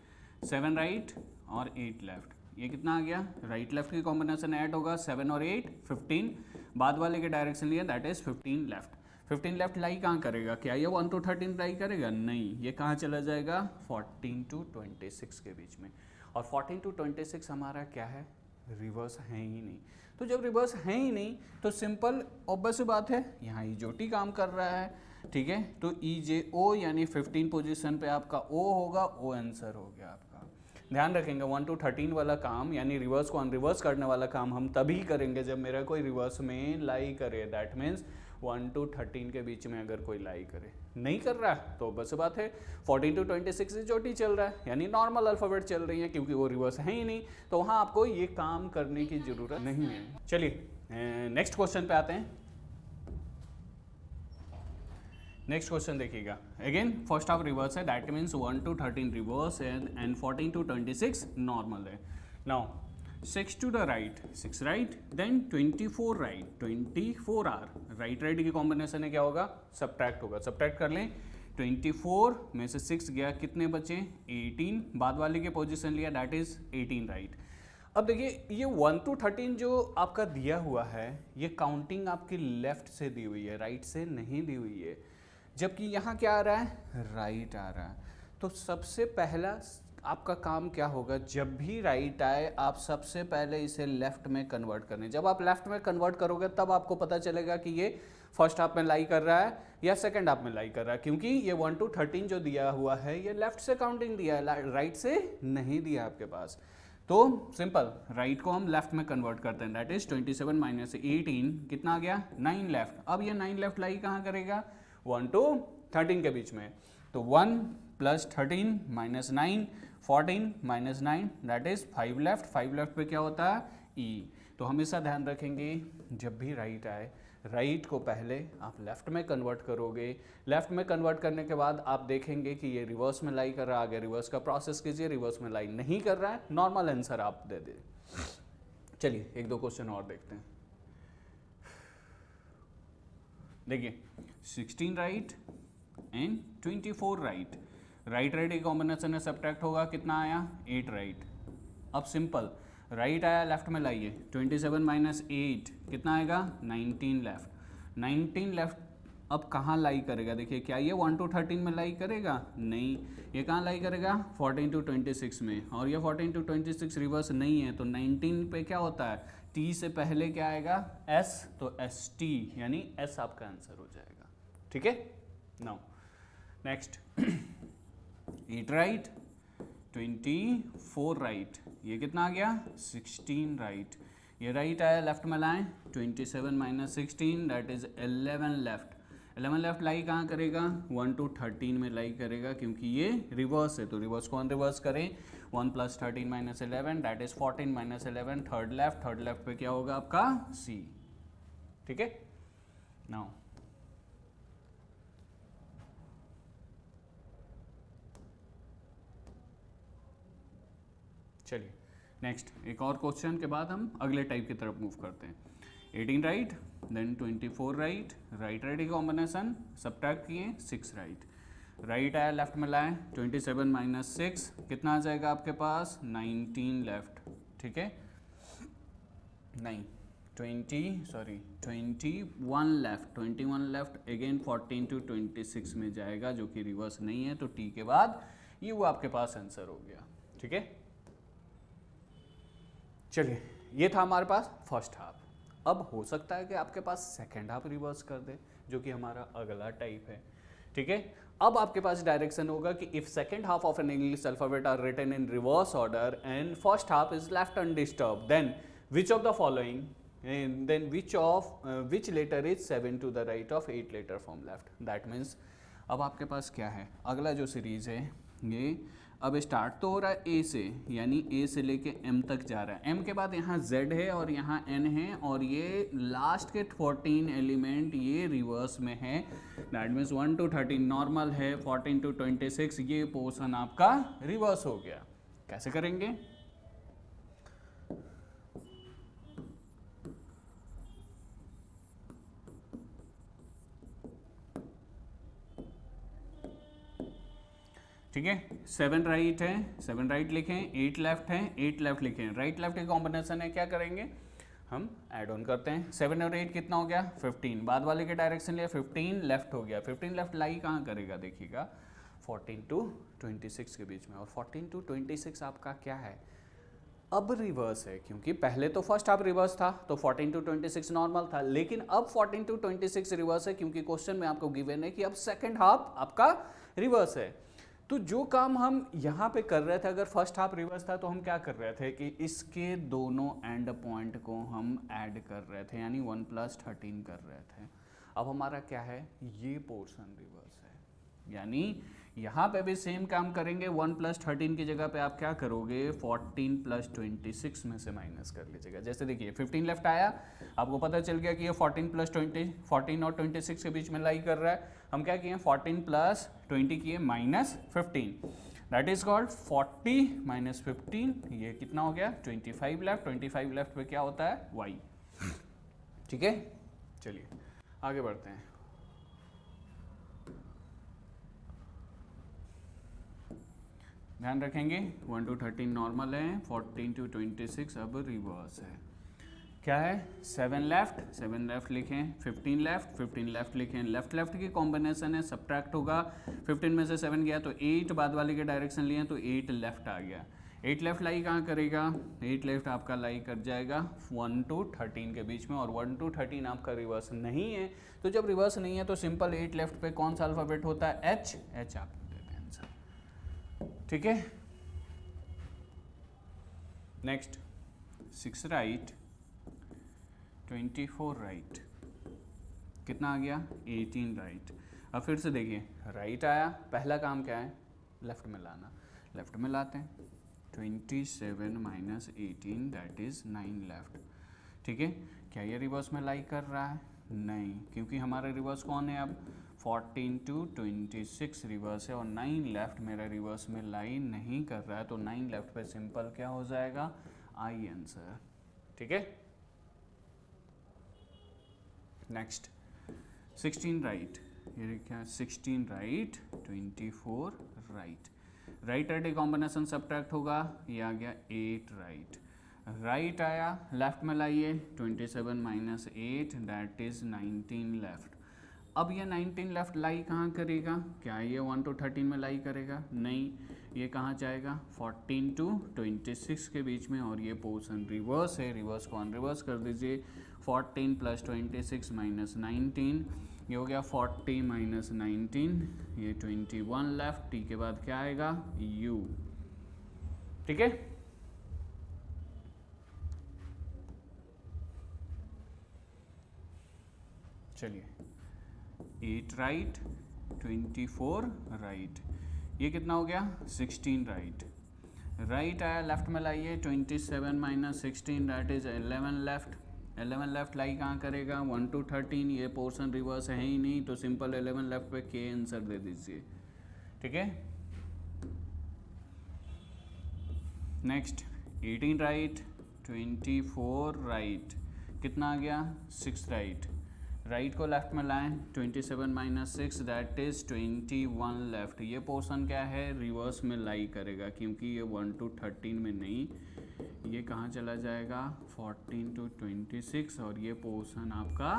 7 राइट और 8 लेफ्ट, ये कितना आ गया, राइट लेफ्ट की कॉम्बिनेशन ऐड होगा, 7 और 8 15, बाद वाले के डायरेक्शन लिया दैट इज 15 लेफ्ट। 15 लेफ्ट लाई कहाँ करेगा, क्या ये 1 to 13 लाई करेगा, नहीं, ये कहाँ चला जाएगा 14 to 26 के बीच में। और 14 to 26 हमारा क्या है, रिवर्स है ही नहीं। तो जब रिवर्स है ही नहीं तो सिंपल ऑब्वियस बात है, यहाँ इजोटी काम कर रहा है। ठीक है, तो EJO यानी 15 पोजीशन पे आपका O होगा, O आंसर हो गया आपका। ध्यान रखेंगे 1 to 13 वाला काम, यानी रिवर्स को अनरिवर्स करने वाला काम हम तभी करेंगे जब मेरा कोई रिवर्स में लाई करे, दैट मीन्स 1 to 13 के बीच में अगर कोई लाई करे। नहीं कर रहा है तो बस बात है 14 to 26 इजोटी चल रहा है, यानी नॉर्मल अल्फ़ाबेट चल रही है, क्योंकि वो रिवर्स है ही नहीं, तो वहाँ आपको ये काम करने की ज़रूरत नहीं है। चलिए नेक्स्ट क्वेश्चन पे आते हैं। नेक्स्ट क्वेश्चन देखिएगा, अगेन फर्स्ट हाफ रिवर्स है, दैट मीन्स 1 to 13 रिवर्स है एंड 14 to 26 नॉर्मल है। Now 6 to the right, 6 right, then 24 right, 24 R, right की कॉम्बिनेशन है, क्या होगा, सब्ट्रैक्ट होगा। सब्ट्रैक्ट कर लें, 24 में से 6 गया, कितने बचे 18, बाद वाले के पोजीशन लिया दैट इज 18 राइट। अब देखिए ये 1 to 13 जो आपका दिया हुआ है, ये काउंटिंग आपकी लेफ्ट से दी हुई है, राइट से नहीं दी हुई है, जबकि यहाँ क्या आ रहा है, राइट आ रहा है। तो सबसे पहला आपका काम क्या होगा, जब भी राइट आए आप सबसे पहले इसे लेफ्ट में कन्वर्ट करने। जब आप लेफ्ट में कन्वर्ट करोगे तब आपको पता चलेगा कि ये फर्स्ट हाफ में लाई कर रहा है या सेकंड हाफ में लाई कर रहा है, क्योंकि ये 1 to 13 जो दिया हुआ है ये लेफ्ट से काउंटिंग दिया है, राइट से नहीं दिया आपके पास। तो सिंपल राइट को हम लेफ्ट में कन्वर्ट करते हैं, दैट इज 27 - 18, कितना आ गया 9 लेफ्ट। अब ये 9 लेफ्ट लाई कहाँ करेगा, 1 to 13 के बीच में, तो 1 + 13 - 9, 14 - 9, दैट इज 5 लेफ्ट। 5 लेफ्ट पे क्या होता है E। तो हमेशा ध्यान रखेंगे जब भी राइट आए, राइट को पहले आप लेफ्ट में कन्वर्ट करोगे, लेफ्ट में कन्वर्ट करने के बाद आप देखेंगे कि ये रिवर्स में लाई कर रहा है, आगे रिवर्स का प्रोसेस कीजिए, रिवर्स में लाई नहीं कर रहा है, नॉर्मल आंसर आप दे दे। चलिए 1-2 क्वेश्चन और देखते हैं। देखिए 16 राइट एंड 24 राइट, राइट की कॉम्बिनेशन में सब्ट्रैक्ट होगा, कितना आया 8 राइट। अब सिंपल राइट आया, लेफ्ट में लाइए, 27 - 8 कितना आएगा 19 लेफ्ट। 19 लेफ्ट अब कहाँ लाई करेगा, देखिए क्या ये 1 to 13 में लाई करेगा, नहीं, ये कहाँ लाई करेगा 14 to 26 में, और ये 14 to 26 रिवर्स नहीं है, तो 19 पे क्या होता है, T से पहले क्या आएगा S, तो ST यानी S आपका आंसर हो जाएगा। ठीक है, नाउ नेक्स्ट 8 राइट 24 राइट, ये कितना आ गया 16 राइट। ये राइट आया, लेफ्ट में लाएं, 27 - 16 दैट इज 11 लेफ्ट। 11 लेफ्ट लाई कहाँ करेगा, 1 to 13 में लाई करेगा, क्योंकि ये रिवर्स है तो रिवर्स को रिवर्स करें, 1 + 13 - 11 दैट इज 14 - 11, थर्ड लेफ्ट पे क्या होगा आपका C। ठीक है, नाउ चलिए नेक्स्ट एक और क्वेश्चन के बाद हम अगले टाइप की तरफ मूव करते हैं। 18 राइट, देन 24 राइट, राइट की कॉम्बिनेशन सब्ट्रैक्ट किए, 6 राइट, राइट आया लेफ्ट में लाए, 27 - 6 कितना आ जाएगा आपके पास, 19 लेफ्ट। ठीक है, नहीं 21 लेफ्ट, 21 लेफ्ट अगेन 14 to 26 में जाएगा, जो कि रिवर्स नहीं है, तो टी के बाद ये वो आपके पास आंसर हो गया। ठीक है, चलिए ये था हमारे पास फर्स्ट हाफ। अब हो सकता है कि आपके पास सेकेंड हाफ रिवर्स कर दे, जो कि हमारा अगला टाइप है। ठीक है, अब आपके पास डायरेक्शन होगा कि if second half of an English alphabet are written in reverse order and first half is left undisturb, then which of the following, then which letter is 7 to the right of 8 letter from left। that means अब आपके पास क्या है, अगला जो series है ये अब start तो हो रहा है ए से, यानी ए से लेके एम तक जा रहा है, एम के बाद यहाँ जेड है और यहाँ एन है, और ये लास्ट के 14 एलिमेंट ये रिवर्स में है, दैट मीन्स 1 to 13 नॉर्मल है, 14 to 26 ये पोर्शन आपका रिवर्स हो गया। कैसे करेंगे, ठीक है, 7 राइट है, 7 राइट लिखें, 8 लेफ्ट है, 8 लेफ्ट लिखें, राइट लेफ्ट की कॉम्बिनेशन है, क्या करेंगे हम ऐड ऑन करते हैं, 7 और 8 कितना हो गया 15, बाद वाले के डायरेक्शन लिया 15 लेफ्ट हो गया, 15 लेफ्ट लाई कहाँ करेगा देखिएगा 14 to 26 के बीच में, और 14 to 26 आपका क्या है अब रिवर्स है, क्योंकि पहले तो फर्स्ट हाफ रिवर्स था तो 14 to 26 नॉर्मल था, लेकिन अब 14 to 26 रिवर्स है, क्योंकि क्वेश्चन में आपको गिवन है कि अब सेकंड हाफ आपका रिवर्स है। तो जो काम हम यहाँ पे कर रहे थे, अगर फर्स्ट हाफ रिवर्स था तो हम क्या कर रहे थे कि इसके दोनों एंड पॉइंट को हम ऐड कर रहे थे, यानी 1 + 13 कर रहे थे। अब हमारा क्या है, ये पोर्शन रिवर्स है, यानी यहाँ पे भी सेम काम करेंगे, 1 + 13 की जगह पे आप क्या करोगे 14 + 26 में से माइनस कर लीजिएगा। जैसे देखिए 15 लेफ्ट आया, आपको पता चल गया कि ये 14 + 20, 14 और 26 के बीच में लाई कर रहा है, हम क्या किए 14 + 20 किए -15, दैट इज कॉल्ड 40 - 15, ये कितना हो गया 25 लेफ्ट, 25 लेफ्ट पे क्या होता है y। ठीक है, चलिए आगे बढ़ते हैं। ध्यान रखेंगे 1 to 13 नॉर्मल है, 14 to 26 अब रिवर्स है। क्या है 7 लेफ्ट लिखें, 15 लेफ्ट लिखें, लेफ्ट की कॉम्बिनेशन है, सब्ट्रैक्ट होगा, 15 में से 7 गया तो 8, बाद वाले के डायरेक्शन लिए तो 8 लेफ्ट आ गया, 8 लेफ्ट लाई कहाँ करेगा, 8 लेफ्ट आपका लाई कर जाएगा 1 to 13 के बीच में, और 1 to 13 आपका रिवर्स नहीं है, तो जब रिवर्स नहीं है तो सिंपल 8 लेफ्ट पे कौन सा अल्फाबेट होता है एच आप देते हैं आंसर। ठीक है, नेक्स्ट 6 राइट, 24 राइट, कितना आ गया 18 राइट। अब फिर से देखिए राइट आया, पहला काम क्या है लेफ्ट में लाना, लेफ्ट में लाते हैं 27 - 18 दैट इज 9 लेफ्ट। ठीक है, क्या ये रिवर्स में लाई कर रहा है, नहीं, क्योंकि हमारा रिवर्स कौन है अब 14 to 26 रिवर्स है, और 9 लेफ्ट मेरा रिवर्स में लाई नहीं कर रहा है, तो 9 लेफ्ट पे सिंपल क्या हो जाएगा आई आंसर। ठीक है, नेक्स्ट 16 राइट, ये क्या 16 right, 24 right, right combination subtract होगा, ये आ गया 8 राइट, राइट आया लेफ्ट में लाइए 27 - 8 दैट इज 19 लेफ्ट। अब ये 19 लेफ्ट लाई कहाँ करेगा, क्या ये 1 to 13 में लाई करेगा, नहीं, ये कहाँ जाएगा 14 to 26 के बीच में, और ये पोर्शन रिवर्स है, रिवर्स को अनरिवर्स कर दीजिए, 14 + 26 - 19, ये हो गया 40 - 19, ये 21 लेफ्ट, टी के बाद क्या आएगा u। ठीक है, चलिए 8 राइट, 24 राइट, ये कितना हो गया 16 राइट। राइट आया, लेफ्ट में लाइए 27 minus 16 that is 11 left. 11 left लाई कहाँ करेगा 1 to 13, ये पोर्शन रिवर्स है ही नहीं तो सिंपल 11 लेफ्ट पे के आंसर दे दीजिए, ठीक है। नेक्स्ट 18 राइट, 24 राइट, कितना आ गया 6 राइट। राइट को लेफ्ट में लाएं 27 माइनस 6 दैट इज 21 लेफ्ट। ये पोर्शन क्या है रिवर्स में लाई करेगा क्योंकि ये 1 to 13 में नहीं, ये कहाँ चला जाएगा 14 to 26 और ये पोर्शन आपका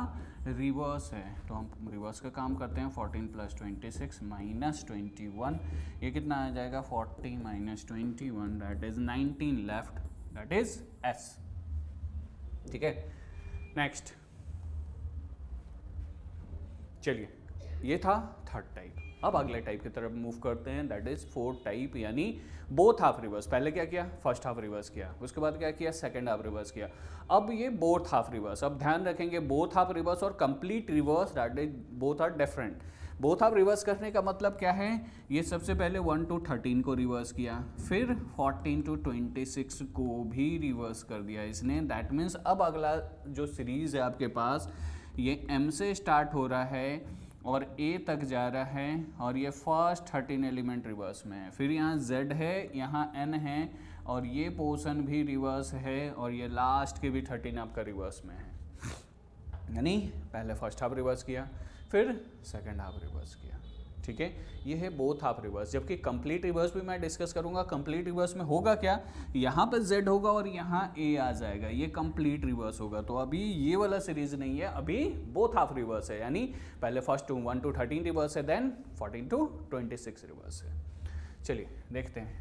रिवर्स है तो हम रिवर्स का काम करते हैं। 14 प्लस 26 माइनस 21, ये कितना आ जाएगा 40 minus 21 that is 19 left, that is S, ठीक है। नेक्स्ट चलिए, ये था थर्ड टाइप। अब अगले टाइप की तरफ मूव करते हैं, दैट इज फोर्थ टाइप, यानी बोथ हाफ रिवर्स। पहले क्या किया फर्स्ट हाफ रिवर्स किया, उसके बाद क्या किया सेकंड हाफ रिवर्स किया, अब ये बोथ हाफ रिवर्स। अब ध्यान रखेंगे बोथ हाफ रिवर्स और complete reverse that is both are different. Both half reverse करने का मतलब क्या है, ये सबसे पहले 1 to 13 को रिवर्स किया, फिर 14 to 26 को भी रिवर्स कर दिया इसने। दैट मीन्स अब अगला जो सीरीज है आपके पास ये M से स्टार्ट हो रहा है और A तक जा रहा है और ये फर्स्ट 13 एलिमेंट रिवर्स में है, फिर यहाँ Z है, यहाँ N है और ये पोर्शन भी रिवर्स है और ये लास्ट के भी 13 आपका रिवर्स में है। यानी पहले फर्स्ट हाफ रिवर्स किया फिर सेकंड हाफ रिवर्स किया, ठीक है। ये है बोथ हाफ रिवर्स। जबकि कंप्लीट रिवर्स भी मैं डिस्कस करूंगा। कंप्लीट रिवर्स में होगा क्या, यहाँ पे Z होगा और यहाँ A आ जाएगा, ये कंप्लीट रिवर्स होगा। तो अभी ये वाला सीरीज नहीं है, अभी बोथ हाफ रिवर्स है, यानी पहले फर्स्ट 1 to 13 रिवर्स है, देन 14 to 26 रिवर्स है। चलिए देखते हैं।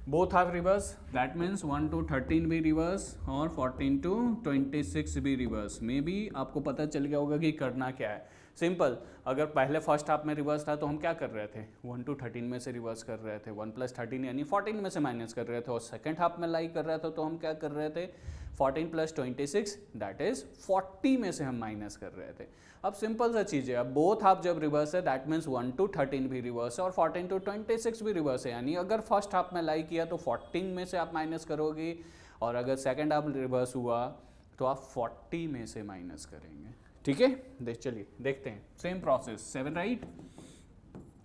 Both half reverse that means 1 to 13 भी रिवर्स और 14 to 26 भी रिवर्स। में भी आपको पता चल गया होगा कि करना क्या है। सिंपल, अगर पहले फर्स्ट हाफ में रिवर्स था तो हम क्या कर रहे थे 1 to 13 में से रिवर्स कर रहे थे, 1 plus 13 यानी 14 में से माइनस कर रहे थे, और सेकेंड हाफ में लाई कर रहे थे तो हम क्या कर रहे थे 14 plus 26 दैट इज 40 में से हम माइनस कर रहे थे। अब सिंपल सा चीज़ है, अब बोथ हाफ जब रिवर्स है दैट मीन्स 1 to 13 भी रिवर्स है और 14 to 26 भी रिवर्स है। यानी अगर फर्स्ट हाफ में लाई किया तो 14 में से आप माइनस करोगे और अगर सेकेंड हाफ रिवर्स हुआ तो आप 40 में से माइनस करेंगे, ठीक है। चलिए देखते हैं same process. 7 right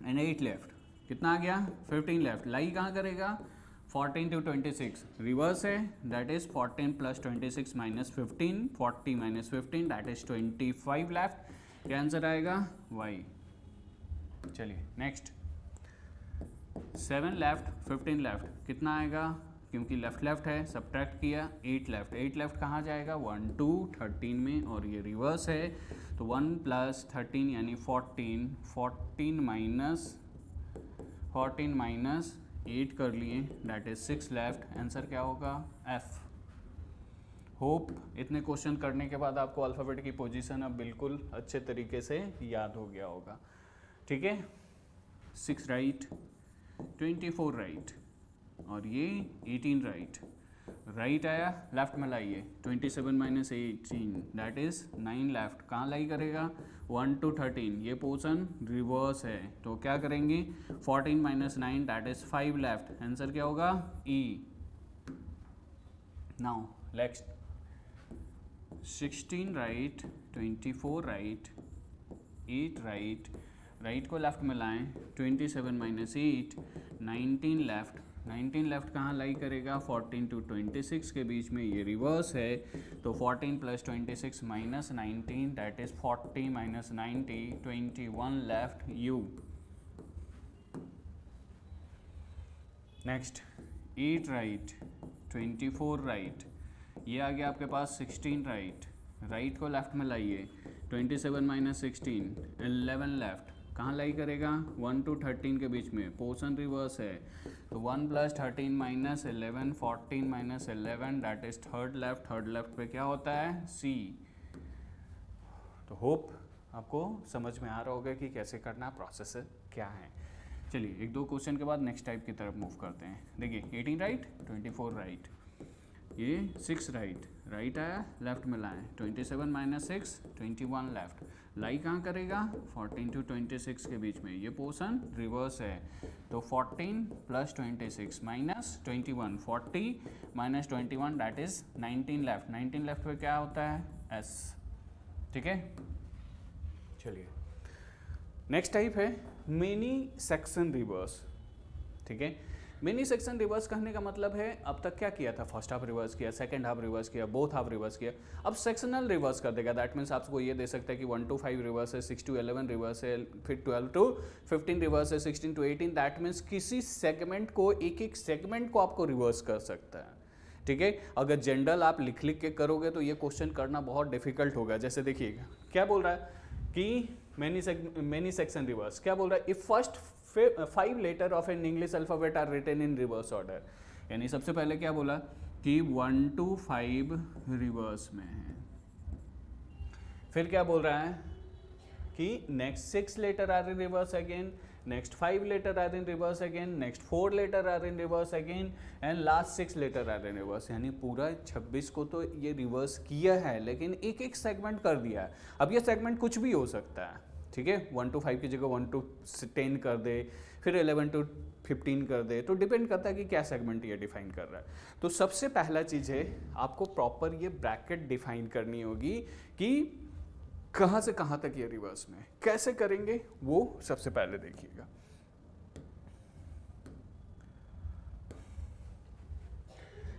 and 8 left, कितना आ गया 15 लेफ्ट। लाई कहाँ करेगा 14 to 26 रिवर्स है, that is 14 plus 26 minus 15, 40 minus 15 that is 25 left. क्या आंसर आएगा y। चलिए नेक्स्ट 7 लेफ्ट 15 लेफ्ट, कितना आएगा, क्योंकि लेफ्ट लेफ्ट है सब्ट्रैक्ट किया 8 लेफ्ट। 8 लेफ्ट कहाँ जाएगा 1 to 13 में और ये रिवर्स है तो 1 plus 13 यानी 14, 14 माइनस 8 कर लिए दैट इज 6 लेफ्ट। आंसर क्या होगा F। होप इतने क्वेश्चन करने के बाद आपको अल्फ़ाबेट की पोजीशन अब बिल्कुल अच्छे तरीके से याद हो गया होगा, ठीक है। 6 राइट 24 राइट और ये 18 राइट। राइट आया, लेफ्ट में लाइए 27 माइनस 18 दैट इज 9 लेफ्ट। कहाँ लाई करेगा 1 to 13, ये पोर्शन रिवर्स है तो क्या करेंगे 14 minus 9 that is 5 left. Answer क्या होगा E। Now next 16 right 24 right 8 right. Right को लेफ्ट में लाएं 27 माइनस 8 19 लेफ्ट। 19 लेफ्ट कहाँ लाई करेगा 14 to 26 के बीच में, ये रिवर्स है तो 14 plus 26 minus 19 that is 40 minus 90 21 left U। Next 8 right 24 right, ये आ गया आपके पास 16 राइट। राइट को लेफ्ट में लाइए 27 माइनस 16 11 लेफ्ट। कहाँ लाई करेगा 1 to 13 के बीच में, पोर्शन रिवर्स है तो 1 plus 13 minus 11 14 minus 11 that is third left. Third left पे क्या होता है C। तो होप आपको समझ में आ रहा होगा कि कैसे करना, प्रोसेस क्या है। चलिए एक दो क्वेश्चन के बाद नेक्स्ट टाइप की तरफ मूव करते हैं। देखिए 18 राइट 24 राइट। ये 6 राइट आया, लेफ्ट में लाएं 27 माइनस 6 21 लेफ्ट, लाई कहाँ करेगा 14 to 26 के बीच में, ये पोर्शन रिवर्स है तो 14 plus 26 minus 21, 40 minus 21 that is 19 left, 19 left पे क्या होता है एस। ठीक है, चलिए नेक्स्ट टाइप है मिनी सेक्शन रिवर्स। ठीक है, मिनी सेक्शन रिवर्स कहने का मतलब है अब तक क्या किया था, फर्स्ट हाफ रिवर्स किया, सेकंड हाफ रिवर्स किया, बोथ हाफ रिवर्स किया, अब सेक्शनल रिवर्स कर देगा। दैट मीन्स आपको ये दे सकता है कि 1 to 5 रिवर्स है, 6 to 11 रिवर्स है, फिर 12 to 15 रिवर्स है, 16 to 18। दैट मीन्स किसी सेगमेंट को, एक एक सेगमेंट को आपको रिवर्स कर सकता है। ठीक है, अगर जनरल आप लिख लिख के करोगे तो ये क्वेश्चन करना बहुत डिफिकल्ट होगा। जैसे देखिएगा क्या बोल रहा है कि मेनी सेक्शन रिवर्स, क्या बोल रहा है, if first 5 letter of an English alphabet are written in reverse order, यानी सबसे पहले क्या बोला कि 1 to 5 रिवर्स में है, फिर क्या बोल रहा है कि next 6 letter are in reverse again, next 5 letter are in reverse again, next 4 letter are in reverse again and last 6 letter are in reverse. यानी पूरा 26 को तो ये रिवर्स किया है, लेकिन एक एक सेगमेंट कर दिया है। अब ये सेगमेंट कुछ भी हो सकता है। ठीक है, 1 to 5 की जगह 1 to 10 कर दे, फिर 11 to 15 कर दे, तो डिपेंड करता है कि क्या सेगमेंट ये डिफाइन कर रहा है। तो सबसे पहला चीज़ है आपको प्रॉपर ये ब्रैकेट डिफाइन करनी होगी कि कहाँ से कहाँ तक ये रिवर्स में, कैसे करेंगे वो सबसे पहले देखिएगा।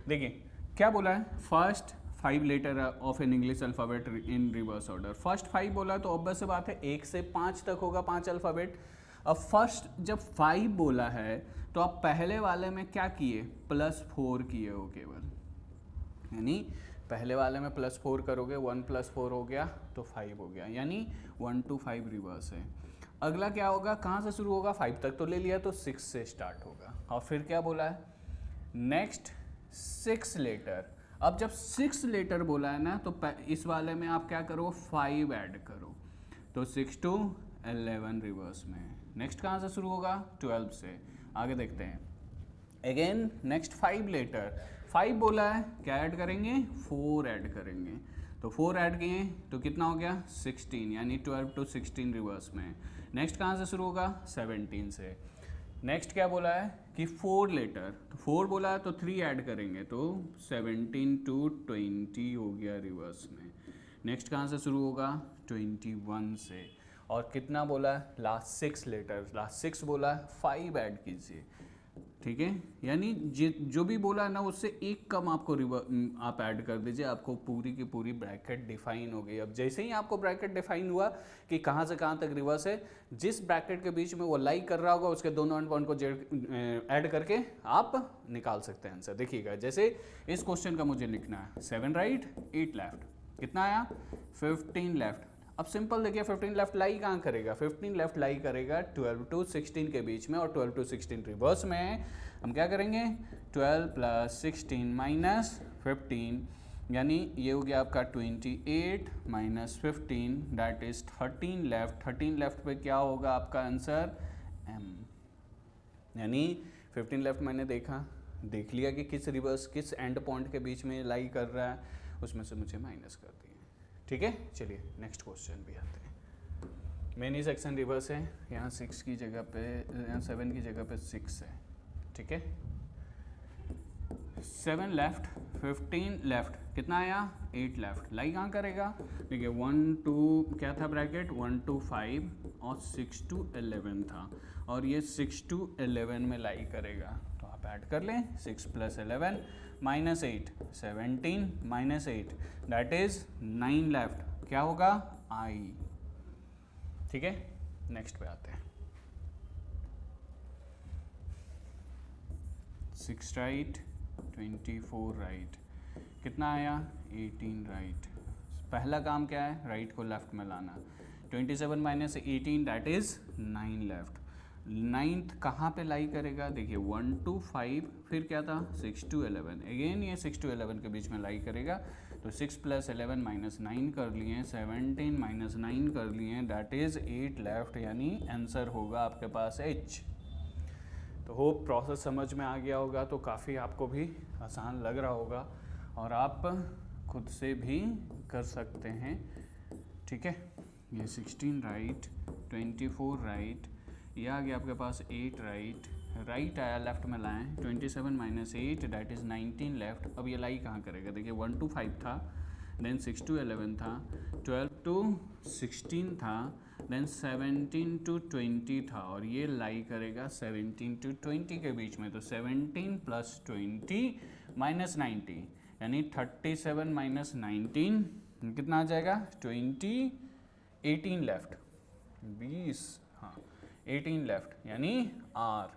देखिए क्या बोला है, first 5 letter of an English alphabet in reverse order. First 5 बोला तो ऑब्वियस सी बात है 1 से 5 तक होगा 5 अल्फ़ाबेट। अब फर्स्ट जब 5 बोला है तो आप पहले वाले में क्या किए, +4 किए हो केवल, यानी पहले वाले में +4 करोगे, 1 + 4 हो गया तो 5 हो गया, यानी 1 to 5 रिवर्स है। अगला क्या होगा, कहाँ से शुरू होगा, 5 तक तो ले लिया तो 6 से स्टार्ट होगा। और फिर क्या बोला है, नेक्स्ट 6 लेटर। अब जब 6 लेटर बोला है ना तो इस वाले में आप क्या करो, 5 ऐड करो, तो 6 to 11 रिवर्स में। नेक्स्ट कहाँ से शुरू होगा, 12 से। आगे देखते हैं, अगेन नेक्स्ट 5 लेटर, 5 बोला है, क्या ऐड करेंगे, 4 ऐड करेंगे, तो 4 ऐड किए तो कितना हो गया 16, यानी 12 to 16 रिवर्स में। नेक्स्ट कहाँ से शुरू होगा, 17 से। नेक्स्ट क्या बोला है कि 4 लेटर, तो 4 बोला है तो 3 ऐड करेंगे तो 17 to 20 हो गया रिवर्स में। नेक्स्ट कहाँ से शुरू होगा, 21 से। और कितना बोला है, लास्ट 6 लेटर, लास्ट 6 बोला है 5 ऐड कीजिए। ठीक है, यानी जो भी बोला है ना उससे एक कम आपको आप ऐड कर दीजिए, आपको पूरी की पूरी ब्रैकेट डिफाइन हो गई। अब जैसे ही आपको ब्रैकेट डिफाइन हुआ कि कहाँ से कहाँ तक रिवर्स है, जिस ब्रैकेट के बीच में वो लाई कर रहा होगा उसके दोनों एंड पॉइंट को ऐड करके आप निकाल सकते हैं आंसर। देखिएगा जैसे इस क्वेश्चन का मुझे लिखना है 7 राइट 8 लेफ्ट, कितना आया 15 लेफ्ट। अब सिंपल देखिए 15 लेफ्ट लाई कहाँ करेगा, 15 लेफ्ट लाई करेगा 12 to 16 के बीच में, और 12 to 16 रिवर्स में हम क्या करेंगे, 12 + 16 - 15, यानी ये हो गया आपका 28 - 15 दैट इज 13 लेफ्ट। 13 लेफ्ट पे क्या होगा आपका आंसर, M। यानी 15 लेफ्ट मैंने देख लिया कि किस रिवर्स किस एंड पॉइंट के बीच में लाई कर रहा है, उसमें से मुझे माइनस कर दिया। ठीक है, चलिए नेक्स्ट क्वेश्चन भी आते हैं। मेनी सेक्शन रिवर्स है, यहाँ 6 की जगह पे, यहाँ 7 की जगह पे 6 है। ठीक है, 7 लेफ्ट 15 लेफ्ट, कितना आया 8 लेफ्ट। लाई कहाँ करेगा, देखिए 1 to क्या था ब्रैकेट, 1 to 5 और 6 to 11 था, और ये 6 to 11 में लाई करेगा, तो आप ऐड कर लें 6 + 11 - 8 17 - 8 दैट इज 9 लेफ्ट, क्या होगा I। ठीक है, नेक्स्ट पे आते हैं। 6 राइट 24 राइट, कितना आया 18 राइट। पहला काम क्या है, राइट को लेफ्ट में लाना, 27 - 18 दैट इज 9 लेफ्ट। 9th कहाँ पे लाई करेगा, देखिए 1 to 5, फिर क्या था 6 to 11, अगेन ये 6 to 11 के बीच में लाई करेगा, तो 6 + 11 - 9 कर लिए, 17 - 9 कर लिए, दैट इज 8 लेफ्ट, यानी आंसर होगा आपके पास H। तो होप प्रोसेस समझ में आ गया होगा, तो काफ़ी आपको भी आसान लग रहा होगा। और आप खुद से भी कर सकते हैं, ठीक है। ये 16 राइट, 24 राइट, ये आ गया आपके पास 8 राइट, राइट आया, लेफ्ट में लाएं, 27 माइनस 8 दैट इज़ 19 लेफ्ट। अब ये लाई कहाँ करेगा, देखिए 1 to 5 था, देन 6 to 11 था, 12 to 16 था, देन 17 to 20 था, और ये लाई करेगा 17 to 20 के बीच में। तो 17 प्लस 20 माइनस 90 यानी 37 माइनस 19 कितना आ जाएगा, 20, 18 लेफ्ट, 20, हाँ 18 लेफ्ट यानी R,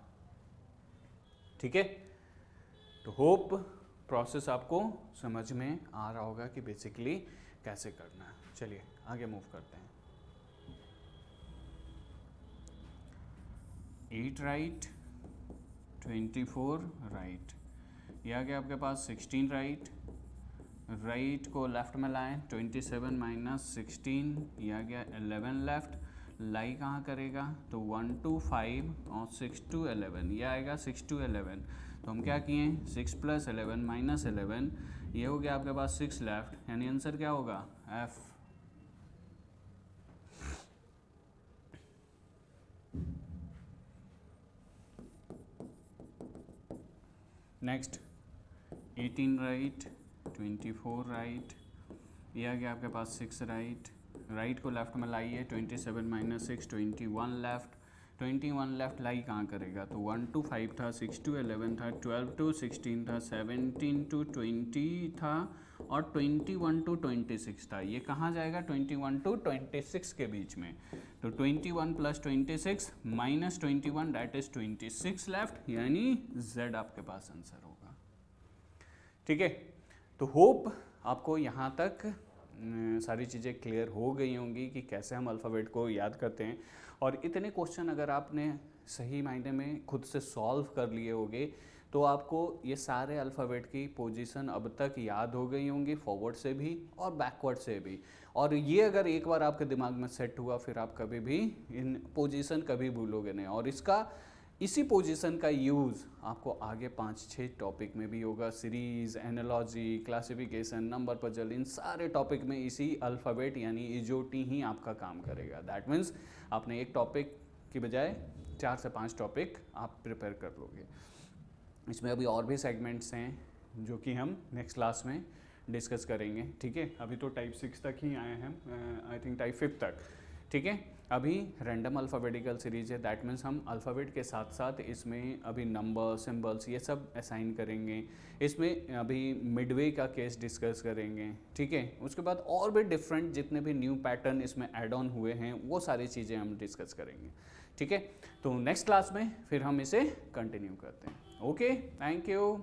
ठीक है। तो होप प्रोसेस आपको समझ में आ रहा होगा कि बेसिकली कैसे करना है। चलिए आगे मूव करते हैं। 8 राइट, 24 राइट, ये आ गया आपके पास 16 राइट, राइट को लेफ्ट में लाएं, 27 माइनस 16, ये आ गया 11 लेफ्ट, लाई कहाँ करेगा, तो 1 to 5 और 6 to 11, ये आएगा 6 to 11। तो हम क्या किए, 6 प्लस 11 माइनस 11, ये हो गया आपके पास 6 लेफ्ट, यानी आंसर क्या होगा, F। नेक्स्ट 18 राइट, 24 राइट, ये आ गया आपके पास 6 राइट, राइट को लेफ्ट में लाइए, 27 माइनस 6, 21 लेफ्ट, 21 लेफ्ट लाई कहाँ करेगा, तो 1 to 5 था, 6 to 11 था, 12 to 16 था, 17 to 20 था, और 21 to 26 था। ये कहाँ जाएगा, 21 to 26 के बीच में। तो 21 plus 26 minus 21 that is 26 left, यानी Z आपके पास आंसर होगा, ठीक है। तो होप आपको यहाँ तक सारी चीज़ें क्लियर हो गई होंगी कि कैसे हम अल्फ़ाबेट को याद करते हैं। और इतने क्वेश्चन अगर आपने सही मायने में खुद से सॉल्व कर लिए होंगे तो आपको ये सारे अल्फ़ाबेट की पोजीशन अब तक याद हो गई होंगी, फॉरवर्ड से भी और बैकवर्ड से भी। और ये अगर एक बार आपके दिमाग में सेट हुआ फिर आप कभी भी इन पोजीशन कभी भूलोगे नहीं। और इसी पोजीशन का यूज़ आपको आगे 5-6 टॉपिक में भी होगा, series, analogy, classification, number puzzle, इन सारे टॉपिक में इसी अल्फ़ाबेट यानी इजोटी ही आपका काम करेगा। दैट मीन्स आपने एक टॉपिक की बजाय 4 से 5 टॉपिक आप प्रिपेयर कर लोगे। इसमें अभी और भी सेगमेंट्स हैं जो कि हम नेक्स्ट क्लास में डिस्कस करेंगे, ठीक है। अभी तो टाइप 6 तक ही आए हैं, आई थिंक टाइप 5 तक, ठीक है। अभी रैंडम अल्फ़ाबेटिकल सीरीज है, दैट मीन्स हम अल्फ़ाबेट के साथ साथ इसमें अभी नंबर, सिंबल्स ये सब असाइन करेंगे। इसमें अभी मिडवे का केस डिस्कस करेंगे, ठीक है। उसके बाद और भी डिफरेंट जितने भी न्यू पैटर्न इसमें ऐड ऑन हुए हैं वो सारी चीज़ें हम डिस्कस करेंगे, ठीक है। तो नेक्स्ट क्लास में फिर हम इसे कंटिन्यू करते हैं। Okay, thank you.